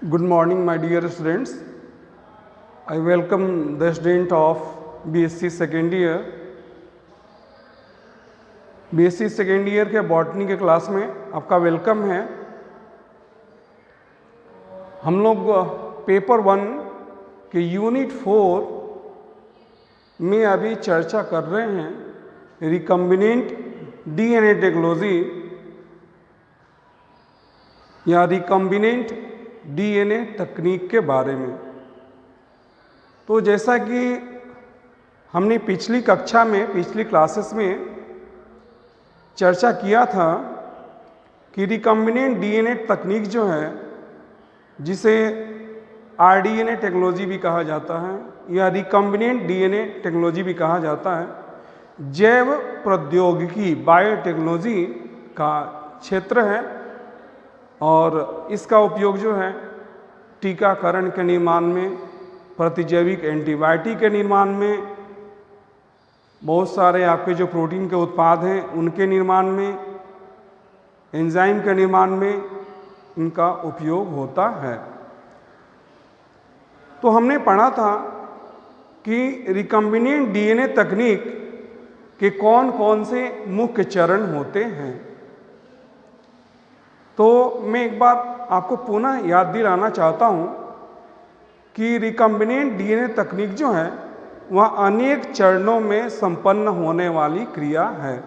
Good morning, my dear students. I welcome the student of BSc second year. BSc second year के botany के class में आपका welcome है। हम लोग पेपर 1 के यूनिट 4 में अभी चर्चा कर रहे हैं रिकम्बिनेंट डीएनए टेक्नोलॉजी या रिकम्बिनेंट डीएनए तकनीक के बारे में। तो जैसा कि हमने पिछली कक्षा में पिछली क्लासेस में चर्चा किया था कि रिकम्बिनेंट डीएनए तकनीक जो है, जिसे आरडीएनए टेक्नोलॉजी भी कहा जाता है या रिकम्बिनेंट डीएनए टेक्नोलॉजी भी कहा जाता है, जैव प्रौद्योगिकी बायोटेक्नोलॉजी का क्षेत्र है और इसका उपयोग जो है टीकाकरण के निर्माण में, प्रतिजैविक एंटीबायोटिक के निर्माण में, बहुत सारे आपके जो प्रोटीन के उत्पाद हैं उनके निर्माण में, एंजाइम के निर्माण में इनका उपयोग होता है। तो हमने पढ़ा था कि रिकम्बिनेंट डीएनए तकनीक के कौन कौन से मुख्य चरण होते हैं। तो मैं एक बार आपको पुनः याद दिलाना चाहता हूं कि रिकम्बिनेंट डीएनए तकनीक जो है वह अनेक चरणों में संपन्न होने वाली क्रिया है।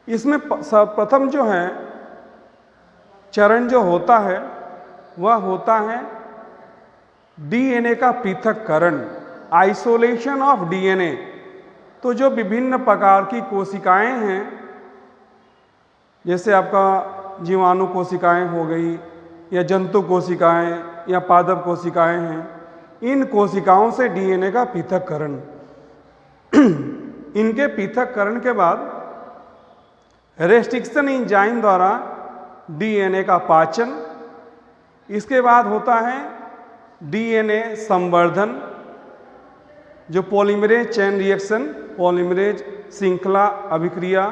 इसमें प्रथम जो है चरण जो होता है वह होता है डीएनए का पृथक्करण, आइसोलेशन ऑफ डीएनए। तो जो विभिन्न प्रकार की कोशिकाएं हैं, जैसे आपका जीवाणु कोशिकाएं हो गई या जंतु कोशिकाएं या पादप कोशिकाएं हैं, इन कोशिकाओं से डीएनए का पृथक्करण। इनके पृथक्करण के बाद रेस्ट्रिक्शन एंजाइम द्वारा डीएनए का पाचन, इसके बाद होता है डीएनए संवर्धन, जो पॉलीमरेज चेन रिएक्शन, पॉलीमरेज श्रृंखला अभिक्रिया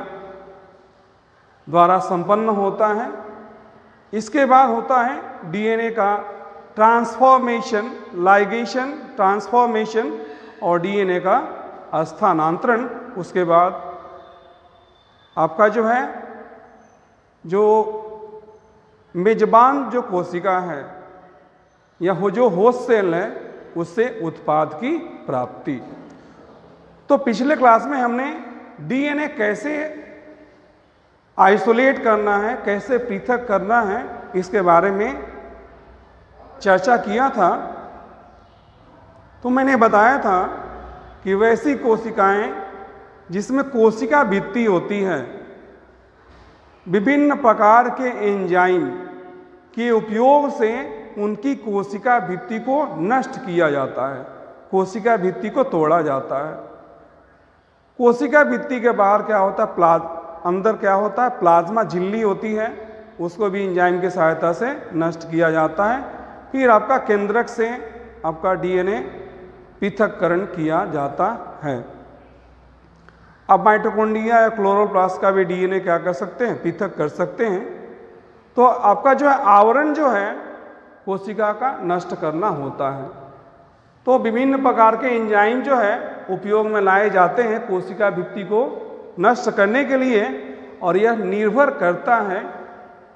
द्वारा संपन्न होता है। इसके बाद होता है डीएनए का ट्रांसफॉर्मेशन, लाइगेशन, ट्रांसफॉर्मेशन और डीएनए का स्थानांतरण। उसके बाद आपका जो है जो मेजबान जो कोशिका है या जो होस्ट सेल है उससे उत्पाद की प्राप्ति। तो पिछले क्लास में हमने डीएनए कैसे आइसोलेट करना है, कैसे पृथक करना है, इसके बारे में चर्चा किया था। तो मैंने बताया था कि वैसी कोशिकाएं जिसमें कोशिका भित्ति होती है, विभिन्न प्रकार के एंजाइम के उपयोग से उनकी कोशिका भित्ति को नष्ट किया जाता है, कोशिका भित्ति को तोड़ा जाता है। कोशिका भित्ति के बाहर क्या होता है, अंदर क्या होता है, प्लाज्मा झिल्ली होती है, उसको भी एंजाइम की सहायता से नष्ट किया जाता है। फिर आपका केंद्रक से आपका डीएनए पृथक्करण किया जाता है। अब माइटोकॉन्ड्रिया या क्लोरोप्लास्ट का भी डीएनए क्या कर सकते हैं, पृथक कर सकते हैं। तो आपका जो है आवरण जो है कोशिका का नष्ट करना होता है। तो विभिन्न प्रकार के एंजाइम जो है उपयोग में लाए जाते हैं कोशिका भित्ति को नष्ट करने के लिए, और यह निर्भर करता है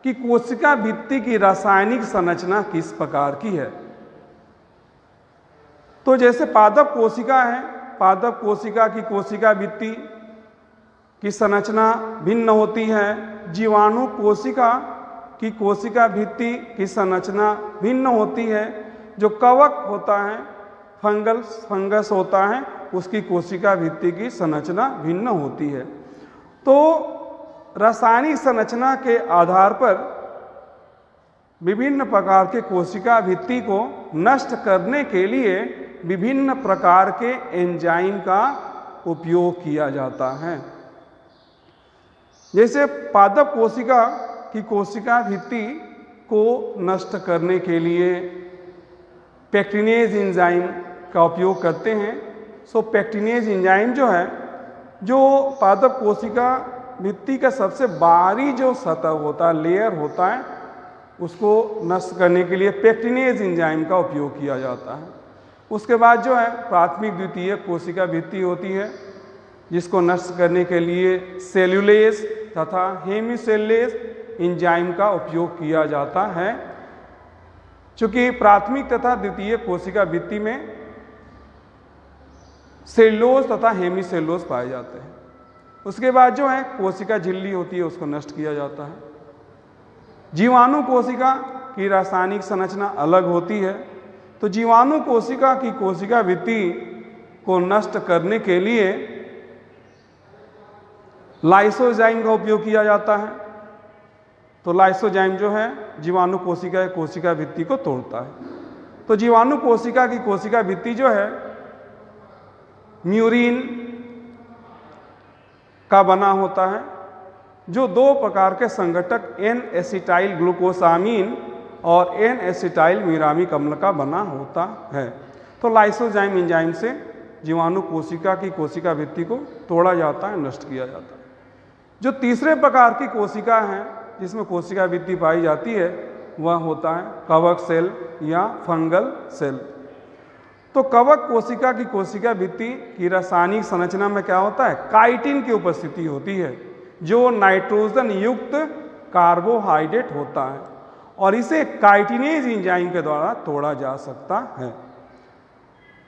कि कोशिका भित्ति की रासायनिक संरचना किस प्रकार की है। तो जैसे पादप कोशिका है, पादप कोशिका की कोशिका भित्ति की संरचना भिन्न होती है। जीवाणु कोशिका की कोशिका भित्ति की संरचना भिन्न होती है। जो कवक होता है, फंगस होता है, उसकी कोशिका भित्ति की संरचना भिन्न होती है। तो रासायनिक संरचना के आधार पर विभिन्न प्रकार के कोशिका भित्ति को नष्ट करने के लिए विभिन्न प्रकार के एंजाइम का उपयोग किया जाता है। जैसे पादप कोशिका की कोशिका भित्ति को नष्ट करने के लिए पेक्टिनेज एंजाइम का उपयोग करते हैं। सो पेक्टिनेज एंजाइम जो है, जो पादप कोशिका भित्ति का सबसे बाहरी जो सतह होता है, लेयर होता है, उसको नष्ट करने के लिए पेक्टिनेज एंजाइम का उपयोग किया जाता है। उसके बाद जो है प्राथमिक द्वितीयक कोशिका भित्ति होती है, जिसको नष्ट करने के लिए सेल्यूलेज तथा हेमीसेल्युलेज एंजाइम का उपयोग किया जाता है। चूंकि प्राथमिक तथा द्वितीयक कोशिका भित्ति में सेल्यूलोज तथा हेमीसेल्युलोज पाए जाते हैं। उसके बाद जो है कोशिका झिल्ली होती है, उसको नष्ट किया जाता है। जीवाणु कोशिका की रासायनिक संरचना अलग होती है, तो जीवाणु कोशिका की कोशिका भित्ति को नष्ट करने के लिए लाइसोजाइम का उपयोग किया जाता है। तो लाइसोजाइम जो है जीवाणु कोशिका की कोशिका भित्ति को तोड़ता है। तो जीवाणु कोशिका की कोशिका भित्ति जो है म्यूरिन का बना होता है, जो 2 प्रकार के संघटक एन एसिटाइल ग्लूकोसामीन और एन एसिटाइल मीरामिक अम्ल का बना होता है। तो लाइसोजाइम एंजाइम से जीवाणु कोशिका की कोशिका भित्ति को तोड़ा जाता है, नष्ट किया जाता है। जो तीसरे प्रकार की कोशिका है जिसमें कोशिका भित्ति पाई जाती है, वह होता है कवक सेल या फंगल सेल। तो कवक कोशिका की कोशिका भित्ति की रासायनिक संरचना में क्या होता है, काइटिन की उपस्थिति होती है, जो नाइट्रोजन युक्त कार्बोहाइड्रेट होता है, और इसे काइटिनेज एंजाइम के द्वारा तोड़ा जा सकता है।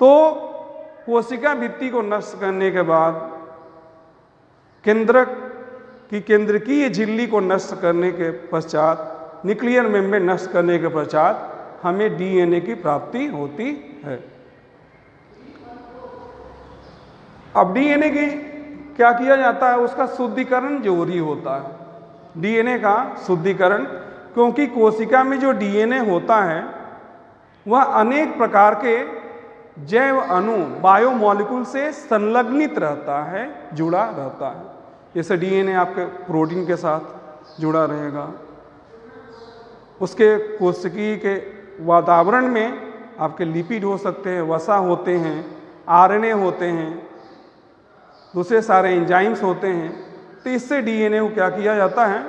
तो कोशिका भित्ति को नष्ट करने के बाद केंद्रकीय झिल्ली को नष्ट करने के पश्चात, न्यूक्लियर मेम्ब्रेन नष्ट करने के पश्चात हमें डीएनए की प्राप्ति होती है। अब डीएनए की क्या किया जाता है, उसका शुद्धिकरण जरूरी होता है। डीएनए का शुद्धिकरण, क्योंकि कोशिका में जो डीएनए होता है वह अनेक प्रकार के जैव अणु बायोमॉलिक्यूल से संलग्नित रहता है, जुड़ा रहता है। जैसे डीएनए आपके प्रोटीन के साथ जुड़ा रहेगा, उसके कोशिकीय के वातावरण में आपके लिपिड हो सकते हैं, वसा होते हैं, आरएनए होते हैं, दूसरे सारे एंजाइम्स होते हैं। तो इससे डीएनए को क्या किया जाता है,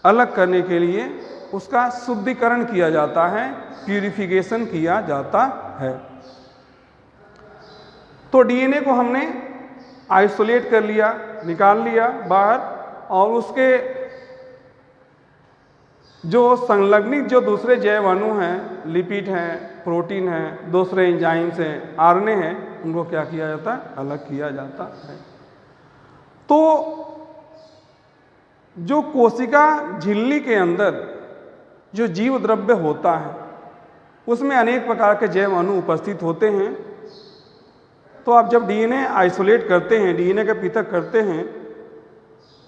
अलग करने के लिए उसका शुद्धिकरण किया जाता है, प्यूरिफिकेशन किया जाता है। तो डीएनए को हमने आइसोलेट कर लिया, निकाल लिया बाहर, और उसके जो संलग्नित जो दूसरे जैव अणु हैं, लिपिड हैं, प्रोटीन हैं, दूसरे एंजाइम्स हैं, आरएनए हैं, उनको क्या किया जाता है, अलग किया जाता है। तो जो कोशिका झिल्ली के अंदर जो जीव द्रव्य होता है उसमें अनेक प्रकार के जैव अणु उपस्थित होते हैं। तो आप जब डीएनए आइसोलेट करते हैं, डीएनए के पृथक करते हैं,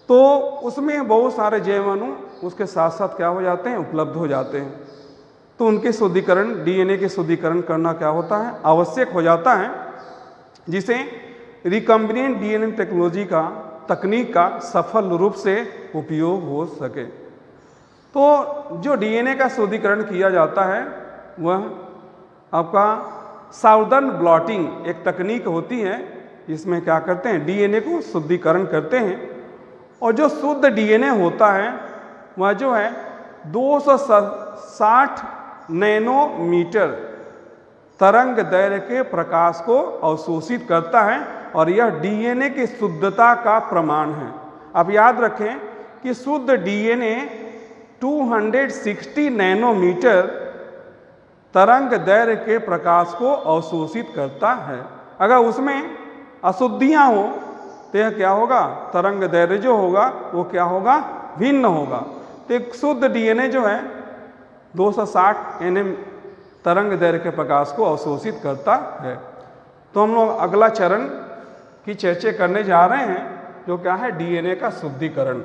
तो उसमें बहुत सारे जैव अणु उसके साथ साथ क्या हो जाते हैं, उपलब्ध हो जाते हैं। तो उनके शुद्धिकरण, डीएनए के शुद्धिकरण करना क्या होता है, आवश्यक हो जाता है, जिसे रिकम्बिनेंट डीएनए टेक्नोलॉजी का तकनीक का सफल रूप से उपयोग हो सके। तो जो डीएनए का शुद्धिकरण किया जाता है वह आपका साउदर्न ब्लॉटिंग एक तकनीक होती है, जिसमें क्या करते हैं, डीएनए को शुद्धिकरण करते हैं, और जो शुद्ध डीएनए होता है वह जो है 260 नैनोमीटर तरंग दैर्घ्य के प्रकाश को अवशोषित करता है, और यह डीएनए की शुद्धता का प्रमाण है। अब याद रखें कि शुद्ध डीएनए 260 नैनोमीटर तरंग दैर्घ्य के प्रकाश को अवशोषित करता है। अगर उसमें अशुद्धियां हो तो यह क्या होगा, तरंग दैर्घ्य जो होगा वो क्या होगा, भिन्न होगा। तो एक शुद्ध डीएनए जो है 260 nm तरंग दैर्घ्य के प्रकाश को अवशोषित करता है। तो हम लोग अगला चरण की चर्चा करने जा रहे हैं, जो क्या है, डीएनए का शुद्धिकरण।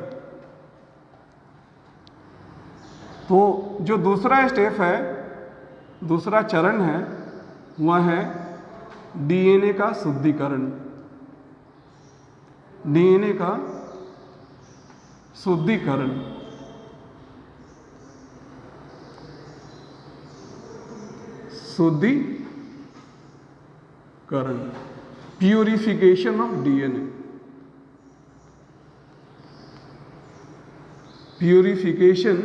तो जो दूसरा स्टेप है, दूसरा चरण है, वह है डीएनए का शुद्धिकरण। डीएनए का शुद्धिकरण। शुद्धिकरण, purification of DNA. Purification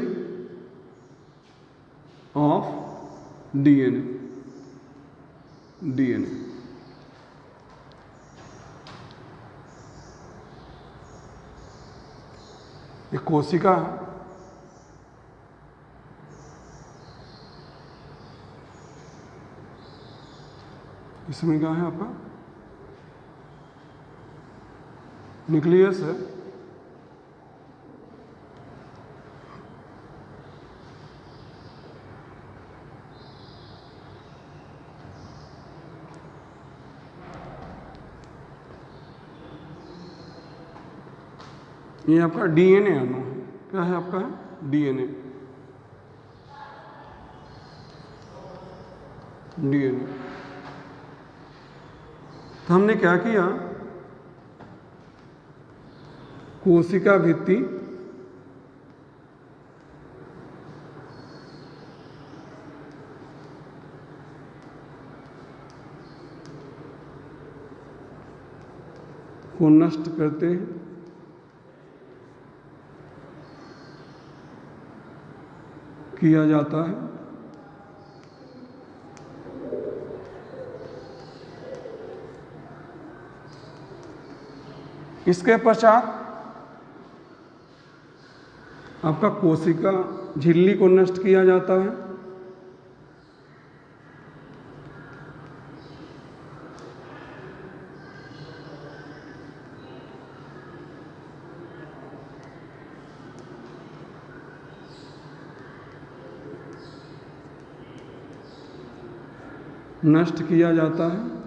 of DNA. ये कोशिका है, इसमें क्या है आपका न्यूक्लियस है, ये आपका डीएनए अणु है। क्या है आपका डीएनए। तो हमने क्या किया, कोशिका भित्ति को नष्ट करते हैं, किया जाता है। इसके पश्चात आपका कोशिका झिल्ली को नष्ट किया जाता है। नष्ट किया जाता है।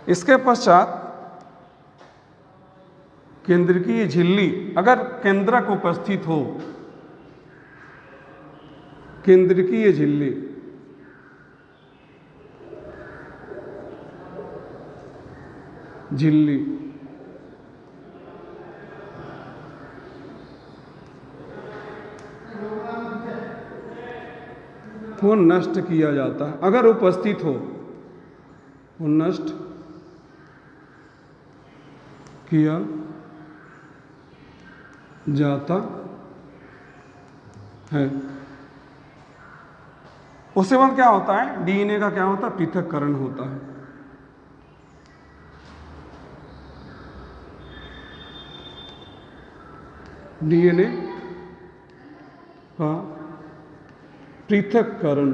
इसके पश्चात केंद्रकीय झिल्ली, अगर केंद्रक उपस्थित हो, केंद्रकीय झिल्ली वो नष्ट किया जाता है। अगर उपस्थित हो, वो नष्ट किया जाता है। उसके बाद क्या होता है, डीएनए का क्या होता है, पृथक्करण होता है। डीएनए का पृथक्करण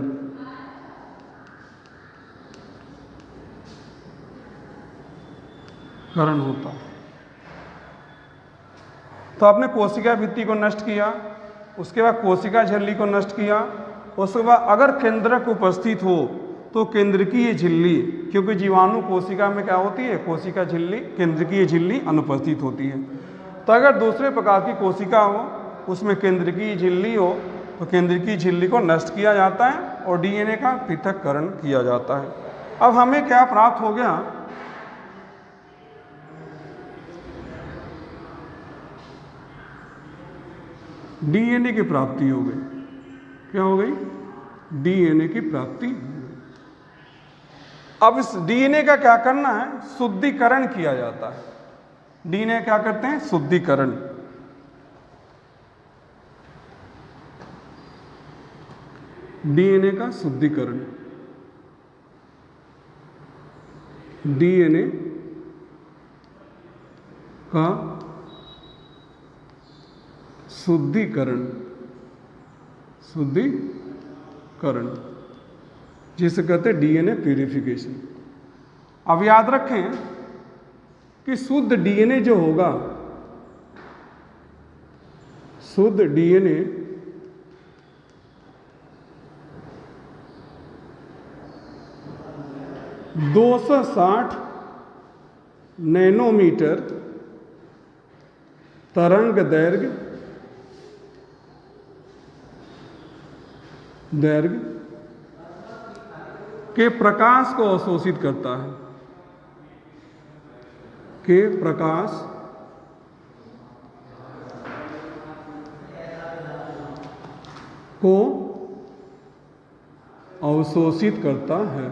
होता है। तो आपने कोशिका भित्ति को नष्ट किया, उसके बाद कोशिका झिल्ली को नष्ट किया, उसके बाद अगर केंद्रक उपस्थित हो तो केंद्रकीय झिल्ली, क्योंकि जीवाणु कोशिका में क्या होती है, कोशिका झिल्ली, केंद्रकीय झिल्ली अनुपस्थित होती है। तो अगर दूसरे प्रकार की कोशिका हो, उसमें केंद्रकीय झिल्ली हो, तो केंद्रकीय झिल्ली को नष्ट किया जाता है और डीएनए का पृथक्करण किया जाता है। अब हमें क्या प्राप्त हो गया, डीएनए की प्राप्ति हो गई। क्या हो गई, डीएनए की प्राप्ति। अब इस डीएनए का क्या करना है, शुद्धिकरण किया जाता है। डीएनए क्या करते हैं, शुद्धिकरण। डीएनए का शुद्धिकरण, डीएनए का शुद्धिकरण, जिसे कहते हैं डीएनए प्यूरिफिकेशन। अब याद रखें कि शुद्ध डीएनए जो होगा, शुद्ध डीएनए - 260 नैनोमीटर तरंग दैर्घ्य के प्रकाश को अवशोषित करता है, के प्रकाश को अवशोषित करता है।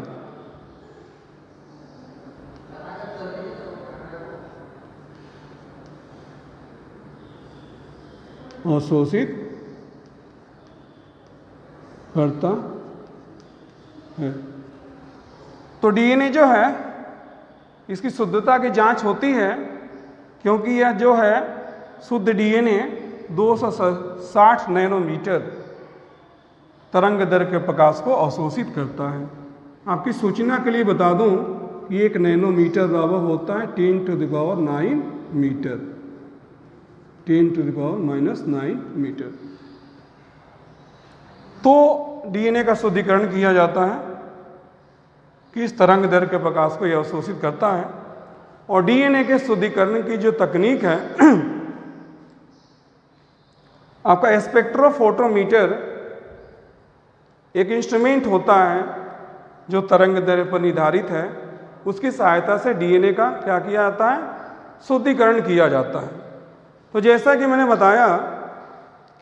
अवशोषित करता है। तो डीएनए जो है इसकी शुद्धता की जांच होती है, क्योंकि यह जो है शुद्ध डीएनए 260 नैनोमीटर तरंग दैर्घ्य के प्रकाश को अवशोषित करता है। आपकी सूचना के लिए बता दूं कि 1 नैनोमीटर बराबर होता है 10⁹ मीटर, 10⁻⁹ मीटर। तो डीएनए का शुद्धिकरण किया जाता है, किस तरंग दैर्घ्य के प्रकाश को यह अवशोषित करता है। और डीएनए के शुद्धिकरण की जो तकनीक है आपका स्पेक्ट्रोफोटोमीटर एक इंस्ट्रूमेंट होता है जो तरंग दैर्घ्य पर निर्धारित है, उसकी सहायता से डीएनए का क्या किया जाता है, शुद्धिकरण किया जाता है। तो जैसा कि मैंने बताया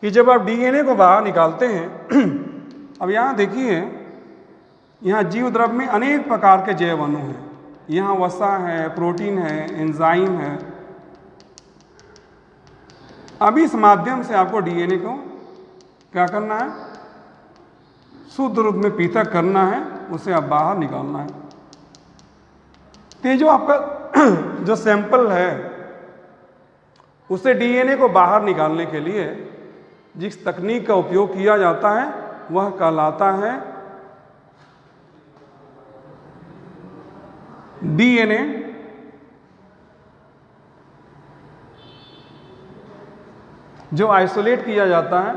कि जब आप डीएनए को बाहर निकालते हैं अब यहाँ देखिए, यहाँ जीव द्रव्य में अनेक प्रकार के जैव अणु हैं। यहाँ वसा है, प्रोटीन है, एंजाइम है। अब इस माध्यम से आपको डीएनए को क्या करना है, शुद्ध रूप में पृथक करना है, उसे आप बाहर निकालना है। तो जो आपका जो सैंपल है उसे डीएनए को बाहर निकालने के लिए जिस तकनीक का उपयोग किया जाता है वह कहलाता है डीएनए जो आइसोलेट किया जाता है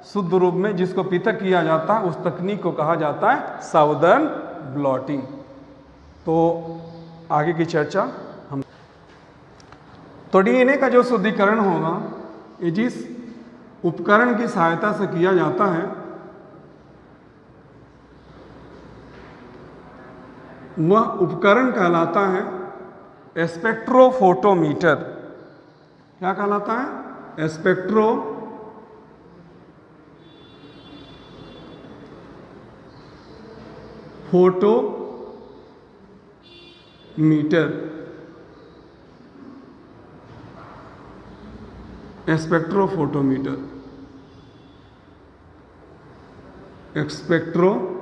शुद्ध रूप में, जिसको पृथक किया जाता है, उस तकनीक को कहा जाता है साउदर्न ब्लॉटिंग। तो आगे की चर्चा हम, तो डीएनए का जो शुद्धिकरण होगा ये जिस उपकरण की सहायता से किया जाता है वह उपकरण कहलाता है स्पेक्ट्रोफोटोमीटर। क्या कहलाता है, स्पेक्ट्रोफोटोमीटर। Spectrophotometer, spectrophotometer.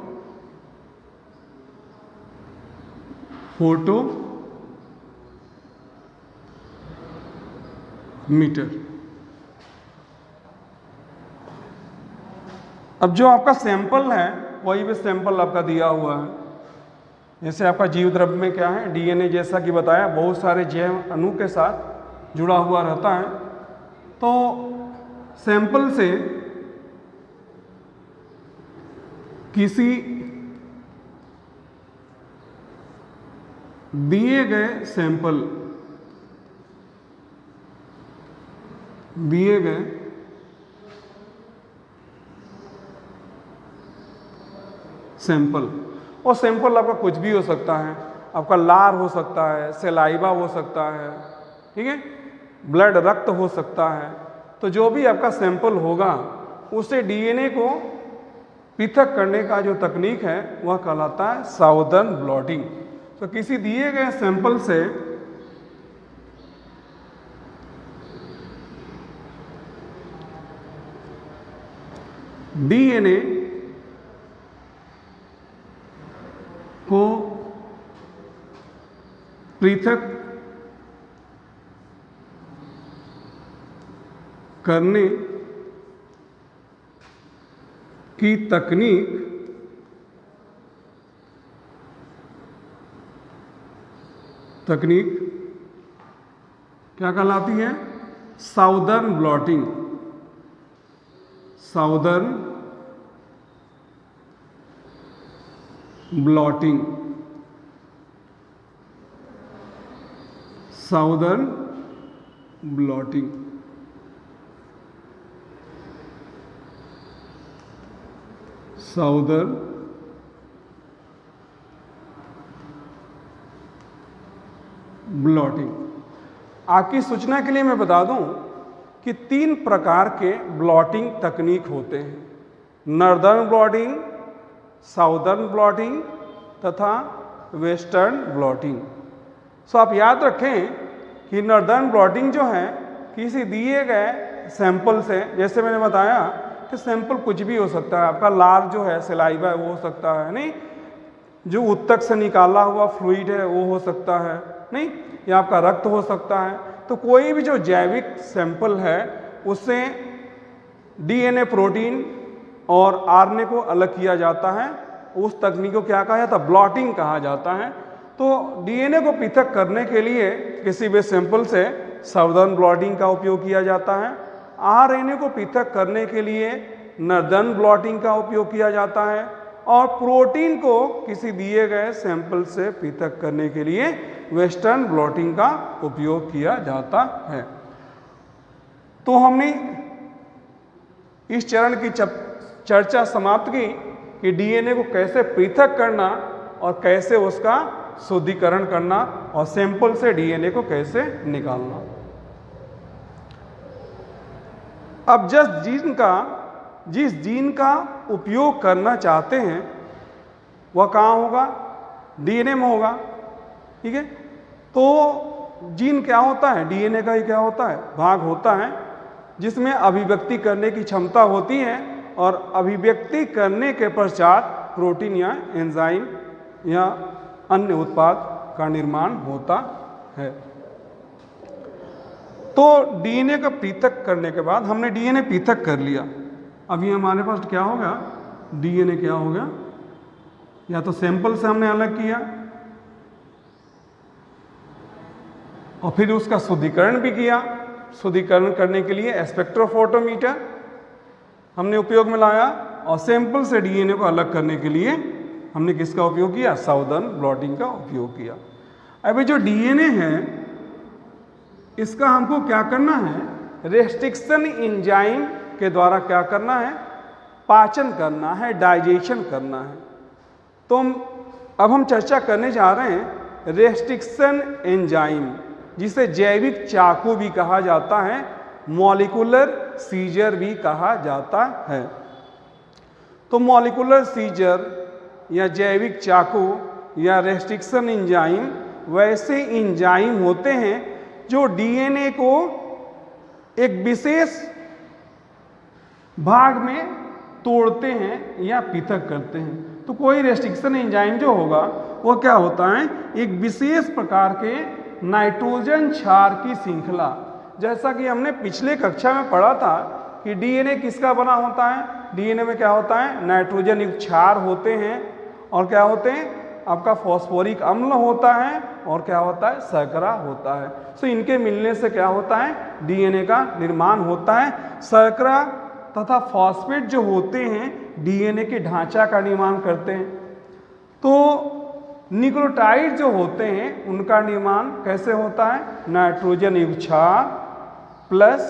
अब जो आपका सैंपल है कोई भी सैंपल आपका दिया हुआ है, जैसे आपका जीव द्रव्य में क्या है, डीएनए जैसा कि बताया बहुत सारे जैव अणु के साथ जुड़ा हुआ रहता है। तो सैंपल से किसी दिए गए सैंपल और सैंपल आपका कुछ भी हो सकता है, आपका लार हो सकता है, सलाइवा हो सकता है, ठीक है, ब्लड रक्त हो सकता है। तो जो भी आपका सैंपल होगा उसे डीएनए को पृथक करने का जो तकनीक है वह कहलाता है साउदर्न ब्लॉटिंग। तो किसी दिए गए सैंपल से डीएनए को पृथक करने की तकनीक क्या कहलाती है, southern blotting. Southern blotting, southern blotting. Southern blotting. आपकी सूचना के लिए मैं बता दूं कि 3 प्रकार के ब्लॉटिंग तकनीक होते हैं, नॉर्दर्न ब्लॉटिंग, साउदर्न ब्लॉटिंग तथा वेस्टर्न ब्लॉटिंग। सो आप याद रखें कि नॉर्दर्न ब्लॉटिंग जो है किसी दिए गए सैंपल से, जैसे मैंने बताया कि सैंपल कुछ भी हो सकता है, आपका लार जो है सलाइवा है वो हो सकता है, नहीं, जो ऊतक से निकाला हुआ फ्लूइड है वो हो सकता है, नहीं, या आपका रक्त हो सकता है। तो कोई भी जो जैविक सैंपल है उससे डीएनए, प्रोटीन और आरएनए को अलग किया जाता है। उस तकनीक को क्या कहा जाता है? ब्लॉटिंग कहा जाता है। तो डीएनए को पृथक करने के लिए किसी भी सैंपल से साउदर्न ब्लॉटिंग का उपयोग किया जाता है। आरएनए को पृथक करने के लिए नॉर्दर्न ब्लॉटिंग का उपयोग किया जाता है। और प्रोटीन को किसी दिए गए सैंपल से पृथक करने के लिए वेस्टर्न ब्लॉटिंग का उपयोग किया जाता है। तो हमने इस चरण की चर्चा समाप्त की कि डीएनए को कैसे पृथक करना और कैसे उसका शुद्धिकरण करना और सैंपल से डीएनए को कैसे निकालना। अब जिस जीन का उपयोग करना चाहते हैं वह कहाँ होगा? डीएनए में होगा, ठीक है। तो जीन क्या होता है? डीएनए का ही क्या होता है? भाग होता है जिसमें अभिव्यक्ति करने की क्षमता होती है और अभिव्यक्ति करने के पश्चात प्रोटीन या एंजाइम या अन्य उत्पाद का निर्माण होता है। तो डीएनए का पृथक करने के बाद हमने डीएनए पृथक कर लिया। अभी हमारे पास क्या हो गया? डीएनए क्या हो गया? या तो सैंपल से हमने अलग किया और फिर उसका शुद्धिकरण भी किया। शुद्धिकरण करने के लिए स्पेक्ट्रोफोटोमीटर हमने उपयोग में लाया और सैंपल से डीएनए को अलग करने के लिए हमने किसका उपयोग किया? साउदर्न ब्लॉटिंग का उपयोग किया। अभी जो डीएनए है इसका हमको क्या करना है? रेस्ट्रिक्शन एंजाइम के द्वारा क्या करना है? पाचन करना है, डाइजेशन करना है। तो अब हम चर्चा करने जा रहे हैं रेस्ट्रिक्शन एंजाइम, जिसे जैविक चाकू भी कहा जाता है, मॉलिक्यूलर सीजर भी कहा जाता है। तो मॉलिक्यूलर सीजर या जैविक चाकू या रेस्ट्रिक्शन एंजाइम वैसे एंजाइम होते हैं जो डीएनए को एक विशेष भाग में तोड़ते हैं या पृथक करते हैं। तो कोई रेस्ट्रिक्शन एंजाइम जो होगा वो क्या होता है? एक विशेष प्रकार के नाइट्रोजन क्षार की श्रृंखला, जैसा कि हमने पिछले कक्षा में पढ़ा था कि डीएनए किसका बना होता है? डीएनए में क्या होता है? नाइट्रोजन युक्त क्षार होते हैं और क्या होते हैं? आपका फॉस्फोरिक अम्ल होता है और क्या होता है? शर्करा होता है। सो इनके मिलने से क्या होता है? डीएनए का निर्माण होता है। शर्करा तथा फॉस्फेट जो होते हैं डीएनए के ढांचा का निर्माण करते हैं। तो न्यूक्लियोटाइड जो होते हैं उनका निर्माण कैसे होता है? नाइट्रोजन युक्त क्षार प्लस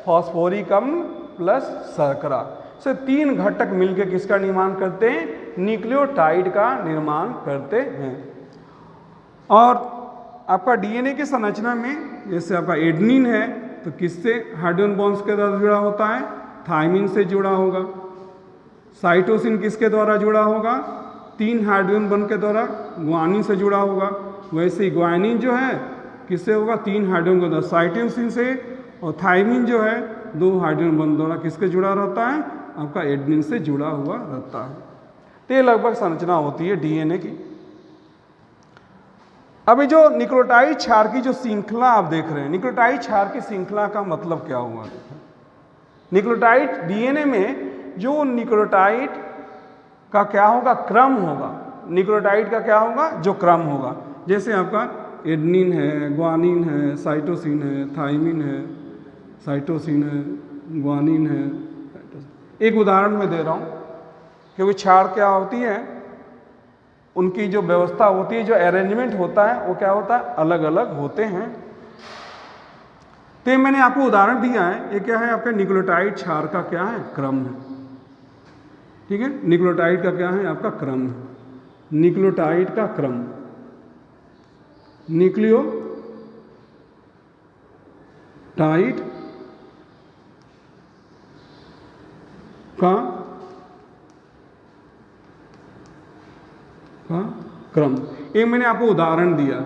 फॉस्फोरिक अम्ल प्लस शर्करा से तीन घटक मिलकर किसका निर्माण करते हैं? न्यूक्लियोटाइड का निर्माण करते हैं। और आपका डीएनए की संरचना में जैसे आपका एडेनिन है तो किससे हाइड्रोजन बॉन्ड्स के द्वारा जुड़ा होता है? थायमिन से जुड़ा होगा। साइटोसिन किसके द्वारा जुड़ा होगा? 3 हाइड्रोजन बॉन्ड के द्वारा ग्वानिन से जुड़ा होगा। वैसे ही ग्वानिन जो है किससे होगा? 3 हाइड्रोजन के द्वारा साइटोसिन से। और थायमिन जो है 2 हाइड्रोजन बॉन्ड द्वारा किसके जुड़ा रहता है? आपका एडेनिन से जुड़ा हुआ रहता है। तो ये लगभग संरचना होती है डीएनए की। अभी जो न्यूक्लियोटाइड क्षार की जो श्रृंखला आप देख रहे हैं, न्यूक्लियोटाइड क्षार की श्रृंखला का मतलब क्या हुआ? न्यूक्लियोटाइड डीएनए में जो न्यूक्लियोटाइड का क्या होगा? क्रम होगा। न्यूक्लियोटाइड का क्या होगा? जो क्रम होगा। जैसे आपका एडेनिन है, ग्वानिन है, साइटोसिन है, थायमिन है, साइटोसिन है, ग्वानिन है। एक उदाहरण मैं दे रहा हूँ क्योंकि क्षार क्या होती है, उनकी जो व्यवस्था होती है, जो अरेंजमेंट होता है वो क्या होता है? अलग अलग होते हैं। तो मैंने आपको उदाहरण दिया है। ये क्या है? आपका न्यूक्लियोटाइड क्षार का क्या है? क्रम है। ठीक है, न्यूक्लियोटाइड का क्या है? आपका क्रम है। न्यूक्लियोटाइड का क्रम, न्यूक्लियोटाइड का क्रम। एक मैंने आपको उदाहरण दिया।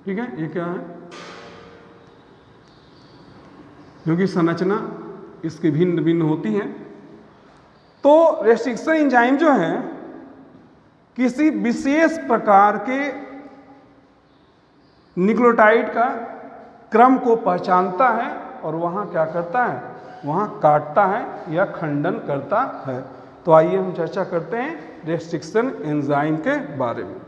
ठीक है, ये क्या है? क्योंकि संरचना इसकी भिन्न भिन्न होती है। तो रेस्ट्रिक्शन एंजाइम जो है किसी विशेष प्रकार के न्यूक्लियोटाइड का क्रम को पहचानता है और वहाँ क्या करता है, वहाँ काटता है या खंडन करता है। तो आइए हम चर्चा करते हैं रेस्ट्रिक्शन एंजाइम के बारे में।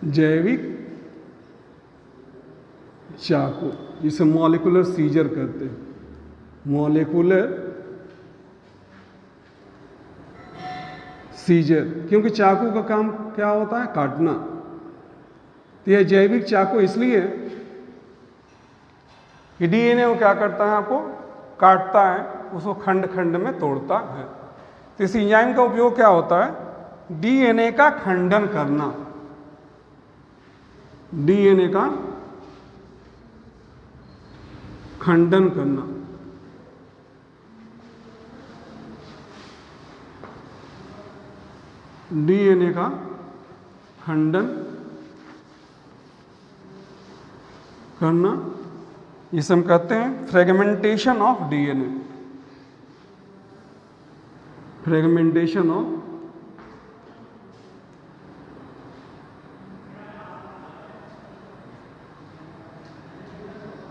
जैविक चाकू, जिसे मॉलिक्यूलर सीजर कहते हैं, मॉलिक्यूलर सीजर, क्योंकि चाकू का काम क्या होता है, काटना। तो यह जैविक चाकू इसलिए कि डीएनए को क्या करता है, आपको काटता है, उसको खंड खंड में तोड़ता है। तो इस एंजाइम का उपयोग क्या होता है, डीएनए का खंडन करना, डीएनए का खंडन करना। डीएनए का खंडन करना, इसे हम कहते हैं fragmentation of DNA, fragmentation of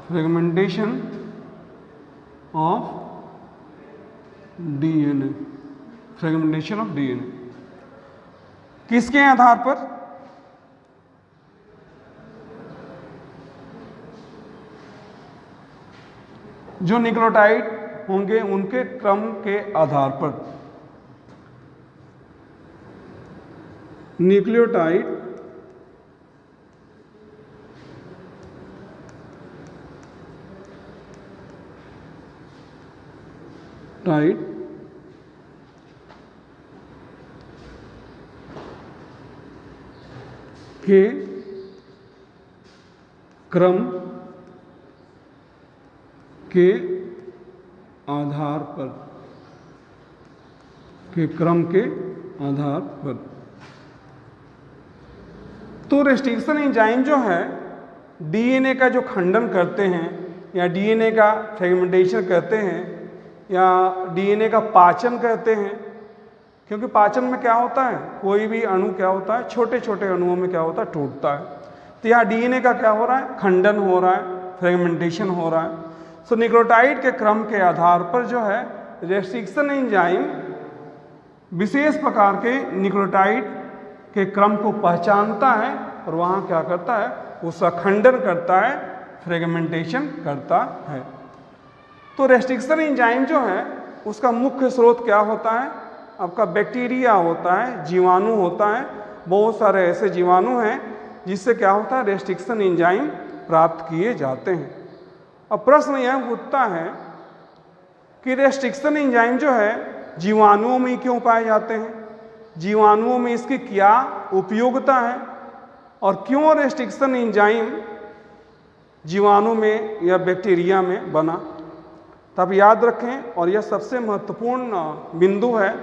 fragmentation of DNA, fragmentation of DNA किसके आधार पर, जो न्यूक्लियोटाइड होंगे उनके क्रम के आधार पर। न्यूक्लियोटाइड के क्रम के आधार पर, के क्रम के आधार पर। तो रेस्ट्रिक्शन एंजाइम जो है डीएनए का जो खंडन करते हैं या डीएनए का फ्रेगमेंटेशन कहते हैं या डीएनए का पाचन कहते हैं, क्योंकि पाचन में क्या होता है, कोई भी अणु क्या होता है, छोटे छोटे अणुओं में क्या होता है, टूटता है। तो यहाँ डीएनए का क्या हो रहा है, खंडन हो रहा है, फ्रेगमेंटेशन हो रहा है। सो न्यूक्लियोटाइड के क्रम के आधार पर जो है रेस्ट्रिक्शन एंजाइम विशेष प्रकार के न्यूक्लियोटाइड के क्रम को पहचानता है और वहाँ क्या करता है, उसका खंडन करता है, फ्रेगमेंटेशन करता है। तो रेस्ट्रिक्शन एंजाइम जो है उसका मुख्य स्रोत क्या होता है, आपका बैक्टीरिया होता है, जीवाणु होता है। बहुत सारे ऐसे जीवाणु हैं जिससे क्या होता है, रेस्ट्रिक्शन एंजाइम प्राप्त किए जाते हैं। अब प्रश्न यह उठता है कि रेस्ट्रिक्शन एंजाइम जो है जीवाणुओं में क्यों पाए जाते हैं, जीवाणुओं में इसकी क्या उपयोगिता है और क्यों रेस्ट्रिक्शन एंजाइम जीवाणु में या बैक्टीरिया में बना। तो आप याद रखें, और यह सबसे महत्वपूर्ण बिंदु है,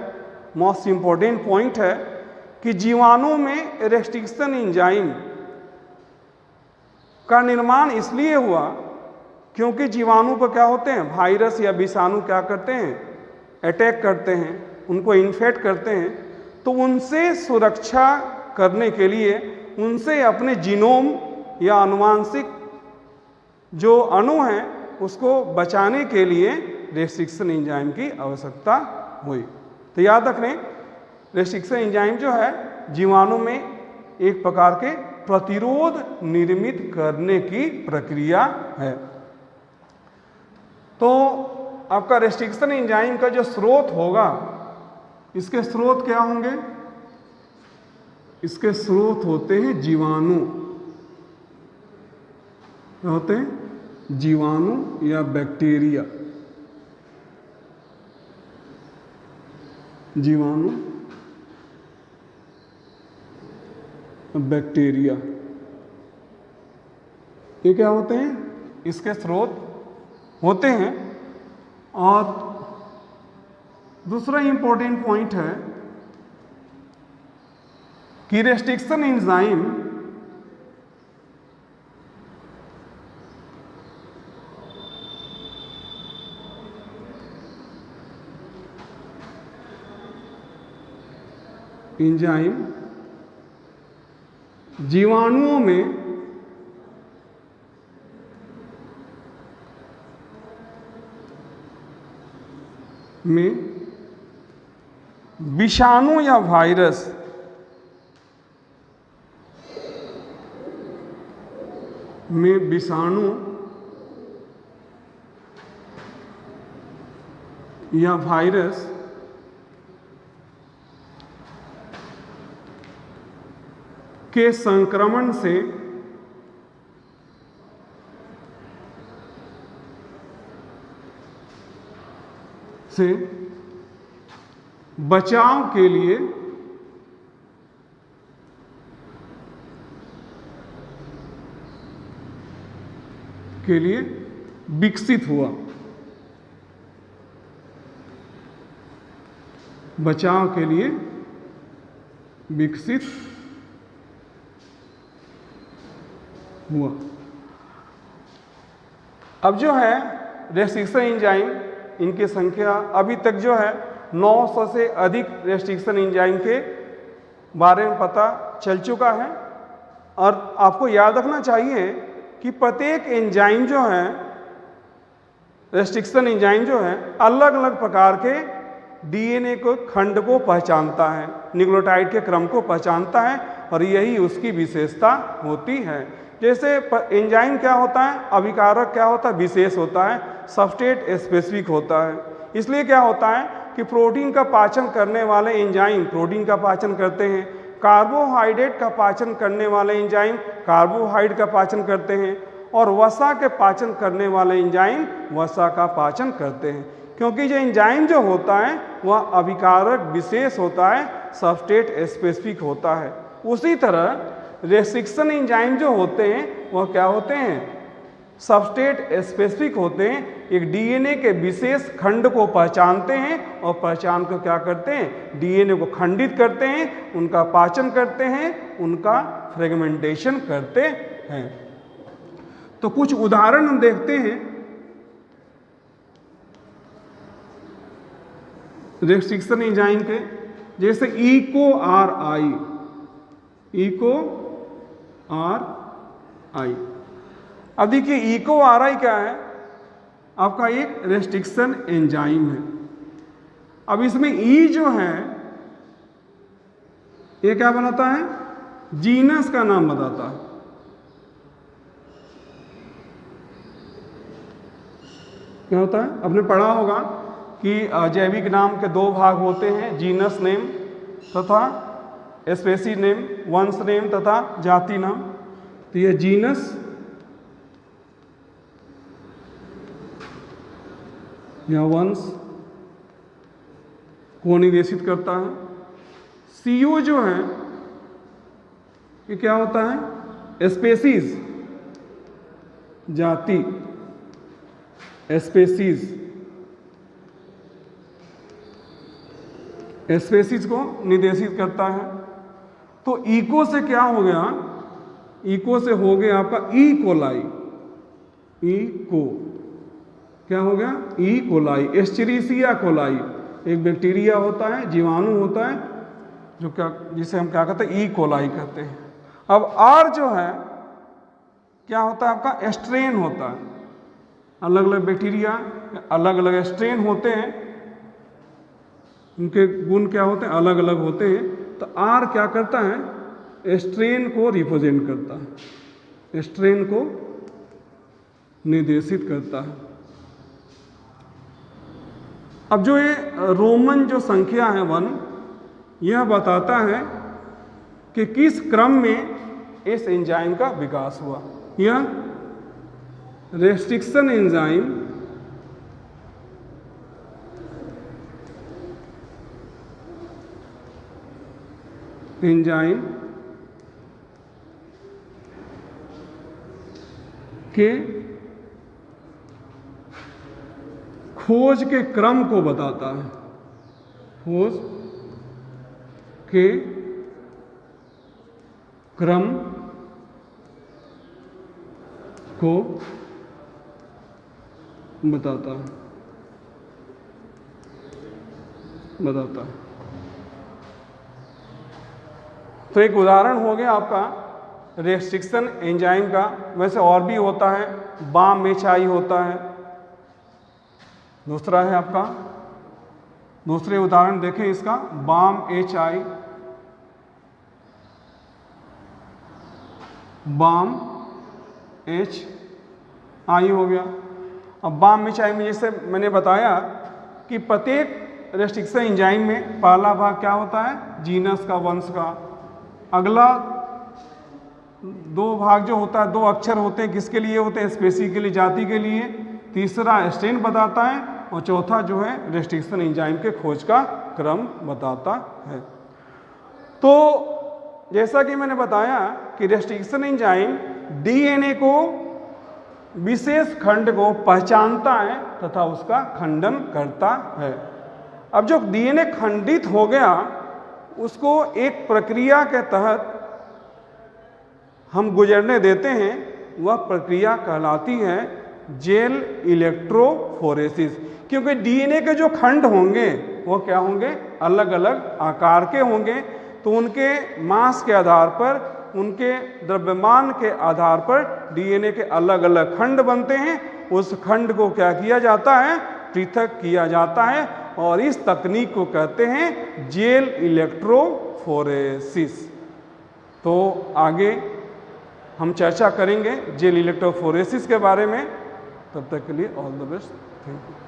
मोस्ट इम्पोर्टेंट पॉइंट है कि जीवाणु में रेस्ट्रिक्शन एंजाइम का निर्माण इसलिए हुआ क्योंकि जीवाणु पर क्या होते हैं, वायरस या विषाणु क्या करते हैं, अटैक करते हैं, उनको इन्फेक्ट करते हैं। तो उनसे सुरक्षा करने के लिए, उनसे अपने जीनोम या आनुवांशिक जो अणु हैं उसको बचाने के लिए रेस्ट्रिक्शन एंजाइम की आवश्यकता हुई। तो याद रखें, रेस्ट्रिक्शन एंजाइम जो है जीवाणु में एक प्रकार के प्रतिरोध निर्मित करने की प्रक्रिया है। तो आपका रेस्ट्रिक्शन एंजाइम का जो स्रोत होगा, इसके स्रोत क्या होंगे, इसके स्रोत होते हैं जीवाणु, क्या होते हैं, जीवाणु या बैक्टीरिया, जीवाणु बैक्टीरिया, ये क्या होते हैं, इसके स्रोत होते हैं। और दूसरा इंपॉर्टेंट पॉइंट है कि रेस्ट्रिक्शन एंजाइम जीवाणुओं में विषाणु या वायरस के संक्रमण से बचाव के लिए विकसित हुआ। बचाव के लिए विकसित हुआ। अब जो है रेस्ट्रिक्शन एंजाइम, इनकी संख्या अभी तक जो है 900 से अधिक रेस्ट्रिक्शन एंजाइम के बारे में पता चल चुका है। और आपको याद रखना चाहिए कि प्रत्येक एंजाइम जो है, रेस्ट्रिक्शन एंजाइम जो है, अलग अलग प्रकार के डीएनए को खंड को पहचानता है, न्यूक्लियोटाइड के क्रम को पहचानता है, और यही उसकी विशेषता होती है। जैसे एंजाइम क्या होता है, अभिकारक क्या होता है, विशेष होता है, सबस्ट्रेट स्पेसिफिक होता है। इसलिए क्या होता है कि प्रोटीन का पाचन करने वाले एंजाइम प्रोटीन का पाचन करते हैं, कार्बोहाइड्रेट का पाचन करने वाले एंजाइम कार्बोहाइड्रेट का पाचन करते हैं, और वसा के पाचन करने वाले एंजाइम वसा का पाचन करते हैं। क्योंकि जो एंजाइम जो होता है वह अभिकारक विशेष होता है, सबस्ट्रेट स्पेसिफिक होता है। उसी तरह रेस्ट्रिक्शन एंजाइम जो होते हैं वह क्या होते हैं, सबस्ट्रेट स्पेसिफिक होते हैं, एक डीएनए के विशेष खंड को पहचानते हैं और पहचान कर क्या करते हैं, डीएनए को खंडित करते हैं, उनका पाचन करते हैं, उनका फ्रेगमेंटेशन करते हैं। तो कुछ उदाहरण हम देखते हैं रेस्ट्रिक्शन एंजाइम के, जैसे इको आर आई। अब देखिए इको आर आई क्या है, आपका एक रेस्ट्रिक्शन एंजाइम है। अब इसमें ई जो है ये क्या बनाता है, जीनस का नाम बताता है। क्या होता है, आपने पढ़ा होगा कि जैविक नाम के दो भाग होते हैं, जीनस नेम तथा स्पेसी नेम, वंश नेम तथा जाति नाम। तो ये जीनस या वंश को निर्देशित करता है। सीओ जो है ये क्या होता है, स्पेसीज, जाति, स्पेसीज को निर्देशित करता है। तो इको से क्या हो गया, इको से हो गया आपका ई कोलाई। इको क्या हो गया, ई कोलाई, एस्चेरिचिया कोलाई, एक बैक्टीरिया होता है, जीवाणु होता है, जो क्या, जिसे हम क्या कहते हैं, ई कोलाई कहते हैं। अब आर जो है क्या होता है, आपका स्ट्रेन होता है। अलग अलग बैक्टीरिया अलग अलग स्ट्रेन होते हैं, उनके गुण क्या होते हैं, अलग अलग होते हैं। तो आर क्या करता है, स्ट्रेन को रिप्रेजेंट करता है, स्ट्रेन को निर्देशित करता है। अब जो ये रोमन जो संख्या है 1, यह बताता है कि किस क्रम में इस एंजाइम का विकास हुआ। यह रेस्ट्रिक्शन एंजाइम के खोज के क्रम को बताता है, खोज के क्रम को बताता है। तो एक उदाहरण हो गया आपका रेस्ट्रिक्शन एंजाइम का। वैसे और भी होता है, बाम HI होता है। दूसरा है आपका, दूसरे उदाहरण देखें इसका, बाम HI, बाम HI हो गया। अब बाम HI में जैसे मैंने बताया कि प्रत्येक रेस्ट्रिक्शन एंजाइम में पहला भाग क्या होता है, जीनस का, वंश का। अगला दो भाग जो होता है, दो अक्षर होते हैं, किसके लिए होते हैं, स्पेसी के लिए, जाति के लिए। तीसरा स्ट्रेन बताता है और चौथा जो है रेस्ट्रिक्शन एंजाइम के खोज का क्रम बताता है। तो जैसा कि मैंने बताया कि रेस्ट्रिक्शन एंजाइम DNA को, विशेष खंड को पहचानता है तथा उसका खंडन करता है। अब जो DNA खंडित हो गया उसको एक प्रक्रिया के तहत हम गुजरने देते हैं, वह प्रक्रिया कहलाती है जेल इलेक्ट्रोफोरेसिस। क्योंकि DNA के जो खंड होंगे वो क्या होंगे, अलग अलग आकार के होंगे। तो उनके मास के आधार पर, उनके द्रव्यमान के आधार पर DNA के अलग अलग खंड बनते हैं। उस खंड को क्या किया जाता है, पृथक किया जाता है, और इस तकनीक को कहते हैं जेल इलेक्ट्रोफोरेसिस। तो आगे हम चर्चा करेंगे जेल इलेक्ट्रोफोरेसिस के बारे में। तब तक के लिए all the best, thank you.